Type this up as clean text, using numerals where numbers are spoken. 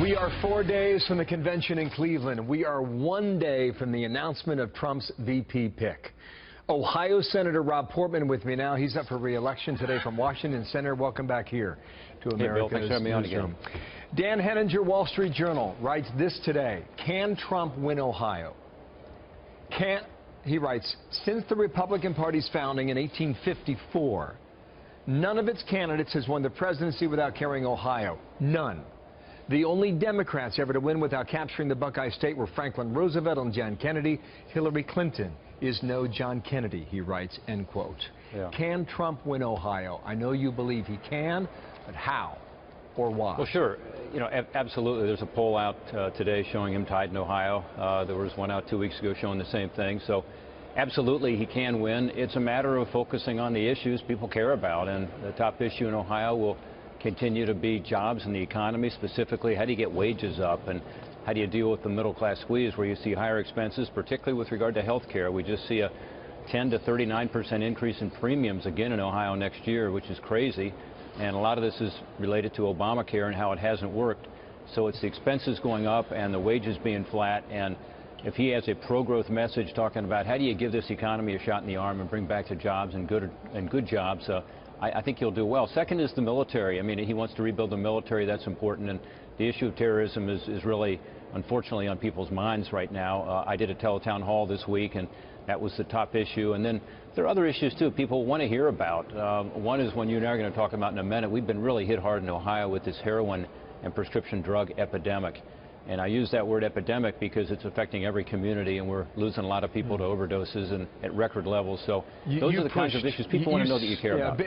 We are 4 days from the convention in Cleveland. We are 1 day from the announcement of Trump's VP pick. Ohio Senator Rob Portman with me now. He's up for re-election today from Washington. Senator, welcome back here to America's Newsroom. Dan Henninger, Wall Street Journal, writes this today. Can Trump win Ohio? He writes, since the Republican Party's founding in 1854, none of its candidates has won the presidency without carrying Ohio. None. The only Democrats ever to win without capturing the Buckeye State were Franklin Roosevelt and John Kennedy. Hillary Clinton is no John Kennedy, he writes, end quote. Yeah. Can Trump win Ohio? I know you believe he can, but how or why? Well, sure. You know, absolutely. There's a poll out today showing him tied in Ohio. There was one out 2 weeks ago showing the same thing. So absolutely he can win. It's a matter of focusing on the issues people care about, and the top issue in Ohio will continue to be jobs and the economy. Specifically, how do you get wages up, and how do you deal with the middle class squeeze where you see higher expenses, particularly with regard to health care. We just see a 10 to 39% increase in premiums again in Ohio next year, which is crazy, and a lot of this is related to Obamacare and how it hasn't worked. So it's the expenses going up and the wages being flat, and if he has a pro-growth message talking about how do you give this economy a shot in the arm and bring back the jobs and good jobs, I think he'll do well. Second is the military. I mean, he wants to rebuild the military. That's important. And the issue of terrorism is really, unfortunately, on people's minds right now. I did a teletown hall this week, and that was the top issue. And then there are other issues, too, people want to hear about. One is one you and I are going to talk about in a minute. We've been really hit hard in Ohio with this heroin and prescription drug epidemic. And I use that word epidemic because it's affecting every community, and we're losing a lot of people to overdoses and at record levels. So those are the kinds of issues people want to know that you care about.